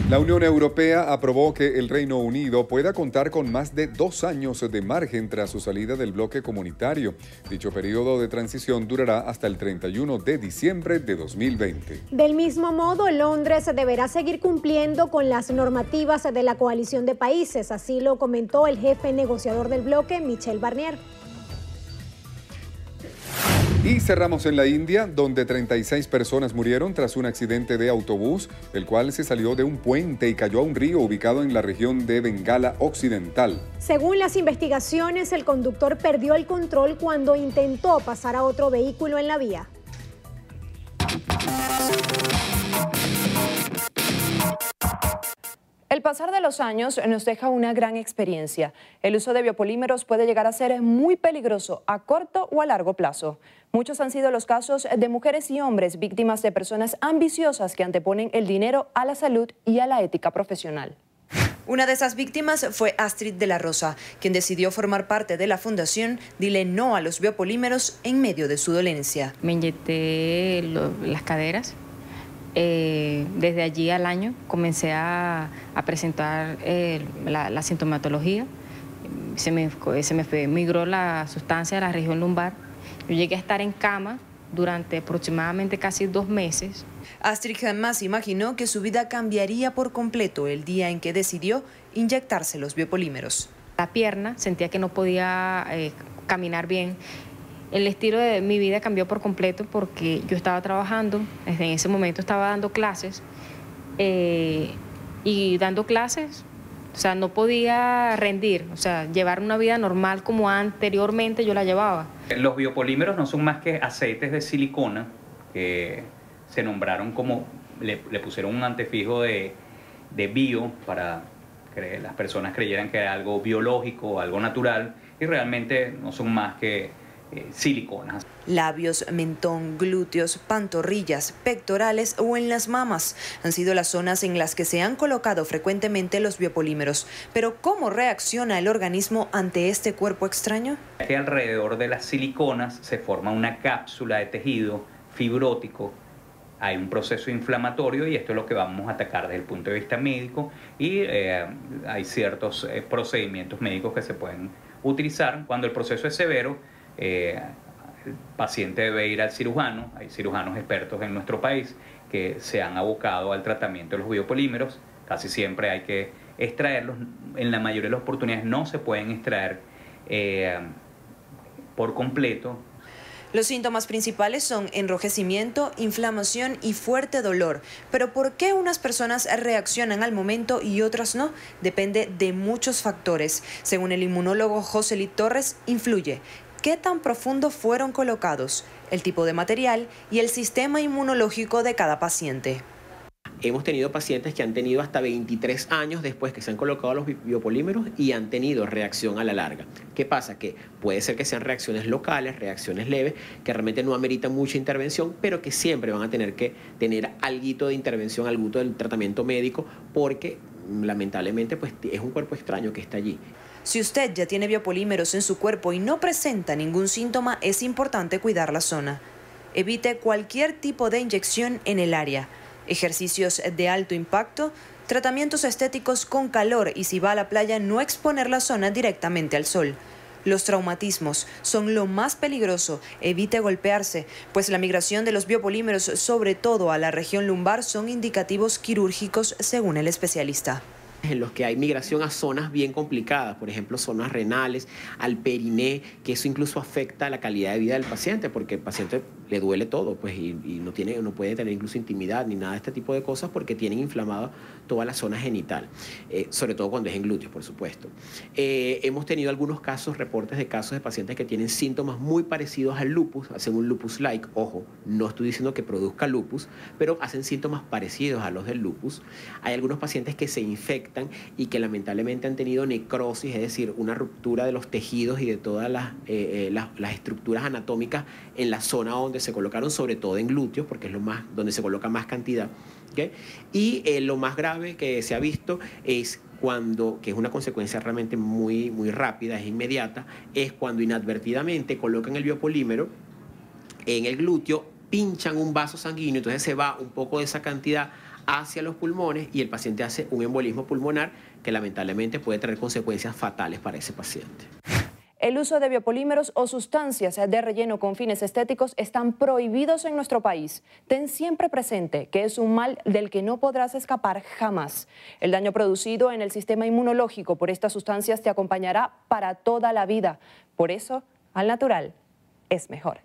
La Unión Europea aprobó que el Reino Unido pueda contar con más de 2 años de margen tras su salida del bloque comunitario. Dicho periodo de transición durará hasta el 31 de diciembre de 2020. Del mismo modo, Londres deberá seguir cumpliendo con las normativas de la coalición de países, así lo comentó el jefe negociador del bloque, Michel Barnier. Y cerramos en la India, donde 36 personas murieron tras un accidente de autobús, el cual se salió de un puente y cayó a un río ubicado en la región de Bengala Occidental. Según las investigaciones, el conductor perdió el control cuando intentó pasar a otro vehículo en la vía. El pasar de los años nos deja una gran experiencia. El uso de biopolímeros puede llegar a ser muy peligroso a corto o a largo plazo. Muchos han sido los casos de mujeres y hombres víctimas de personas ambiciosas que anteponen el dinero a la salud y a la ética profesional. Una de esas víctimas fue Astrid de la Rosa, quien decidió formar parte de la fundación Dile No a los Biopolímeros en medio de su dolencia. Me inyecté las caderas. Desde allí al año comencé a presentar la sintomatología. Se me migró la sustancia a la región lumbar. Yo llegué a estar en cama durante aproximadamente casi 2 meses. Astrid jamás imaginó que su vida cambiaría por completo el día en que decidió inyectarse los biopolímeros. La pierna, sentía que no podía caminar bien. El estilo de mi vida cambió por completo porque yo estaba trabajando, en ese momento estaba dando clases y dando clases, o sea, no podía rendir, o sea, llevar una vida normal como anteriormente yo la llevaba. Los biopolímeros no son más que aceites de silicona que se nombraron como, le pusieron un antefijo de bio para que las personas creyeran que era algo biológico, algo natural, y realmente no son más que siliconas. Labios, mentón, glúteos, pantorrillas, pectorales o en las mamas han sido las zonas en las que se han colocado frecuentemente los biopolímeros. Pero ¿cómo reacciona el organismo ante este cuerpo extraño? Que alrededor de las siliconas se forma una cápsula de tejido fibrótico. Hay un proceso inflamatorio y esto es lo que vamos a atacar desde el punto de vista médico, y hay ciertos procedimientos médicos que se pueden utilizar. Cuando el proceso es severo, el paciente debe ir al cirujano. Hay cirujanos expertos en nuestro país que se han abocado al tratamiento de los biopolímeros. Casi siempre hay que extraerlos. En la mayoría de las oportunidades no se pueden extraer por completo. Los síntomas principales son enrojecimiento, inflamación y fuerte dolor. Pero ¿por qué unas personas reaccionan al momento y otras no? Depende de muchos factores. Según el inmunólogo José Luis Torres, influye qué tan profundo fueron colocados, el tipo de material y el sistema inmunológico de cada paciente. Hemos tenido pacientes que han tenido hasta 23 años después que se han colocado los biopolímeros y han tenido reacción a la larga. ¿Qué pasa? Que puede ser que sean reacciones locales, reacciones leves, que realmente no ameritan mucha intervención, pero que siempre van a tener que tener alguito de intervención, alguito del tratamiento médico, porque lamentablemente pues, es un cuerpo extraño que está allí. Si usted ya tiene biopolímeros en su cuerpo y no presenta ningún síntoma, es importante cuidar la zona. Evite cualquier tipo de inyección en el área. Ejercicios de alto impacto, tratamientos estéticos con calor y si va a la playa no exponer la zona directamente al sol. Los traumatismos son lo más peligroso, evite golpearse, pues la migración de los biopolímeros, sobre todo a la región lumbar, son indicativos quirúrgicos según el especialista. En los que hay migración a zonas bien complicadas, por ejemplo, zonas renales, al periné, que eso incluso afecta la calidad de vida del paciente, porque el paciente le duele todo, pues, y no puede tener incluso intimidad ni nada de este tipo de cosas porque tienen inflamada toda la zona genital, sobre todo cuando es en glúteos, por supuesto. Hemos tenido algunos casos, reportes de casos de pacientes que tienen síntomas muy parecidos al lupus, hacen un lupus-like, ojo, no estoy diciendo que produzca lupus, pero hacen síntomas parecidos a los del lupus. Hay algunos pacientes que se infectan y que lamentablemente han tenido necrosis, es decir, una ruptura de los tejidos y de todas las estructuras anatómicas en la zona donde se colocaron, sobre todo en glúteos, porque es donde se coloca más cantidad. ¿Okay? Y lo más grave que se ha visto es que es una consecuencia realmente muy, muy rápida, es inmediata, es cuando inadvertidamente colocan el biopolímero en el glúteo, pinchan un vaso sanguíneo, entonces se va un poco de esa cantidad hacia los pulmones y el paciente hace un embolismo pulmonar que lamentablemente puede traer consecuencias fatales para ese paciente. El uso de biopolímeros o sustancias de relleno con fines estéticos están prohibidos en nuestro país. Ten siempre presente que es un mal del que no podrás escapar jamás. El daño producido en el sistema inmunológico por estas sustancias te acompañará para toda la vida. Por eso, al natural es mejor.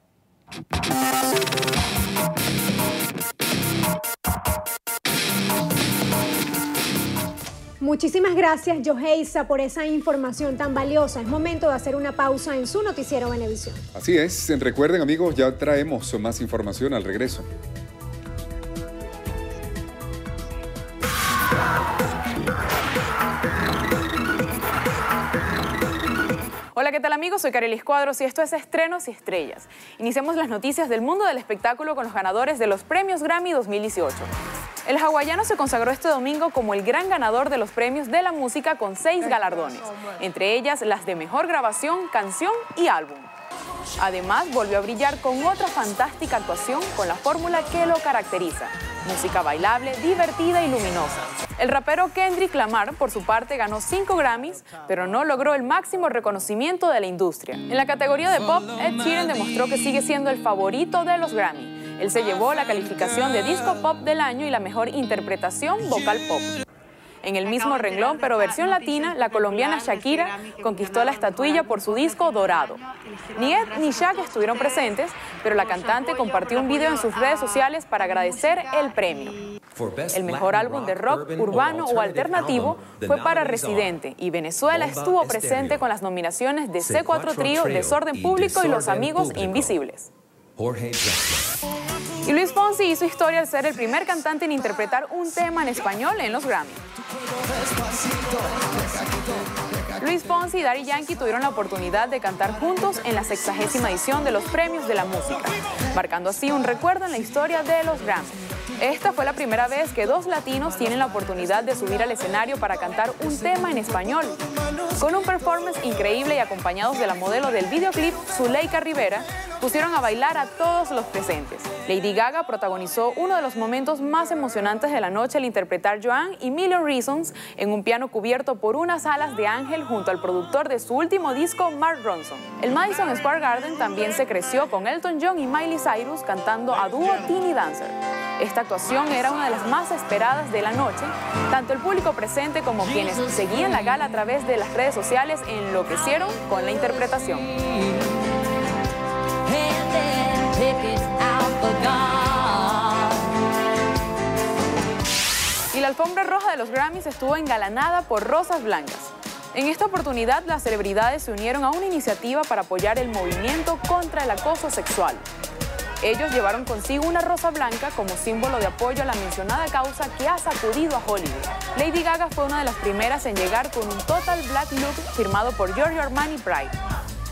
Muchísimas gracias, Yoheisa, por esa información tan valiosa. Es momento de hacer una pausa en su noticiero Venevisión. Así es. Recuerden, amigos, ya traemos más información al regreso. Hola, ¿qué tal amigos? Soy Carelis Cuadros y esto es Estrenos y Estrellas. Iniciamos las noticias del mundo del espectáculo con los ganadores de los premios Grammy 2018. El hawaiano se consagró este domingo como el gran ganador de los premios de la música con 6 galardones, entre ellas las de Mejor Grabación, Canción y Álbum. Además, volvió a brillar con otra fantástica actuación con la fórmula que lo caracteriza: música bailable, divertida y luminosa. El rapero Kendrick Lamar, por su parte, ganó 5 Grammys, pero no logró el máximo reconocimiento de la industria. En la categoría de pop, Ed Sheeran demostró que sigue siendo el favorito de los Grammy. Él se llevó la calificación de Disco Pop del Año y la mejor interpretación vocal pop. En el mismo renglón, pero versión latina, la colombiana Shakira conquistó la estatuilla por su disco Dorado. Ni Ed ni Shak estuvieron presentes, pero la cantante compartió un video en sus redes sociales para agradecer el premio. El mejor álbum de rock, urbano o alternativo fue para Residente, y Venezuela estuvo presente con las nominaciones de C4 Trío, Desorden Público y Los Amigos Invisibles. Y Luis Fonsi hizo historia al ser el primer cantante en interpretar un tema en español en los Grammy. Luis Fonsi y Daddy Yankee tuvieron la oportunidad de cantar juntos en la 60ª edición de los Premios de la Música, marcando así un recuerdo en la historia de los Grammy. Esta fue la primera vez que 2 latinos tienen la oportunidad de subir al escenario para cantar un tema en español. Con un performance increíble y acompañados de la modelo del videoclip, Zuleika Rivera, pusieron a bailar a todos los presentes. Lady Gaga protagonizó uno de los momentos más emocionantes de la noche al interpretar Joanne y Million Reasons en un piano cubierto por unas alas de ángel junto al productor de su último disco, Mark Ronson. El Madison Square Garden también se creció con Elton John y Miley Cyrus cantando a dúo Teeny Dancer. Esta actuación era una de las más esperadas de la noche. Tanto el público presente como quienes seguían la gala a través de las redes sociales enloquecieron con la interpretación. Y la alfombra roja de los Grammys estuvo engalanada por rosas blancas. En esta oportunidad, las celebridades se unieron a una iniciativa para apoyar el movimiento contra el acoso sexual. Ellos llevaron consigo una rosa blanca como símbolo de apoyo a la mencionada causa que ha sacudido a Hollywood. Lady Gaga fue una de las primeras en llegar con un total black look firmado por Giorgio Armani Pride.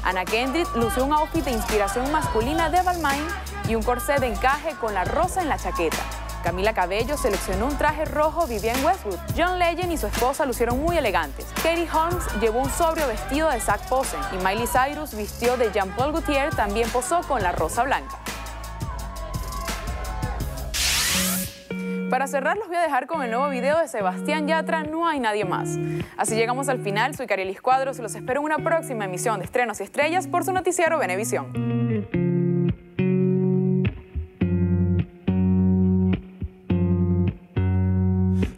Anna Kendrick lució un outfit de inspiración masculina de Balmain y un corsé de encaje con la rosa en la chaqueta. Camila Cabello seleccionó un traje rojo Vivienne Westwood. John Legend y su esposa lucieron muy elegantes. Katie Holmes llevó un sobrio vestido de Zac Posen y Miley Cyrus vistió de Jean-Paul Gaultier, también posó con la rosa blanca. Para cerrar, los voy a dejar con el nuevo video de Sebastián Yatra, No hay nadie más. Así llegamos al final. Soy Carelis Cuadros y los espero en una próxima emisión de Estrenos y Estrellas por su noticiero Venevisión.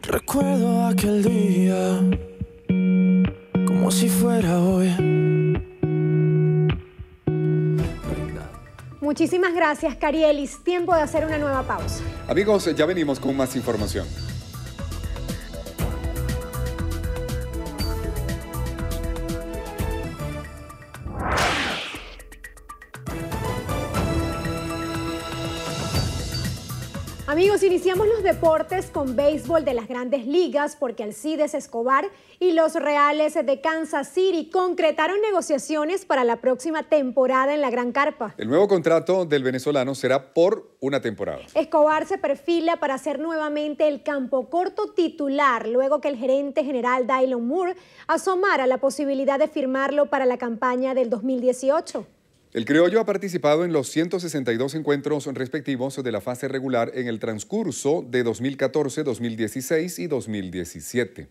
Recuerdo aquel día como si fuera hoy. Muchísimas gracias, Carielis. Tiempo de hacer una nueva pausa. Amigos, ya venimos con más información. Amigos, iniciamos los deportes con béisbol de las Grandes Ligas porque Alcides Escobar y los Reales de Kansas City concretaron negociaciones para la próxima temporada en la Gran Carpa. El nuevo contrato del venezolano será por una temporada. Escobar se perfila para ser nuevamente el campo corto titular luego que el gerente general Dylan Moore asomara la posibilidad de firmarlo para la campaña del 2018. El criollo ha participado en los 162 encuentros respectivos de la fase regular en el transcurso de 2014, 2016 y 2017.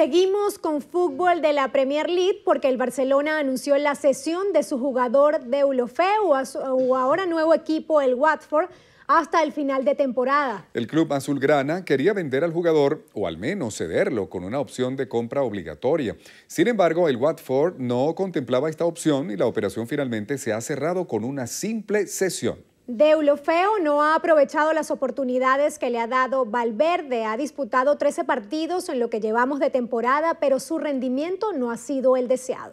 Seguimos con fútbol de la Premier League porque el Barcelona anunció la cesión de su jugador Deulofeu a su ahora nuevo equipo, el Watford, hasta el final de temporada. El club azulgrana quería vender al jugador o al menos cederlo con una opción de compra obligatoria. Sin embargo, el Watford no contemplaba esta opción y la operación finalmente se ha cerrado con una simple cesión. Deulofeu no ha aprovechado las oportunidades que le ha dado Valverde. Ha disputado 13 partidos en lo que llevamos de temporada, pero su rendimiento no ha sido el deseado.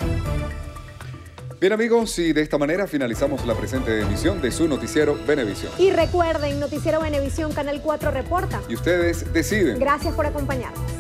Bien amigos, y de esta manera finalizamos la presente emisión de su noticiero Venevisión. Y recuerden, Noticiero Venevisión, Canal 4 reporta. Y ustedes deciden. Gracias por acompañarnos.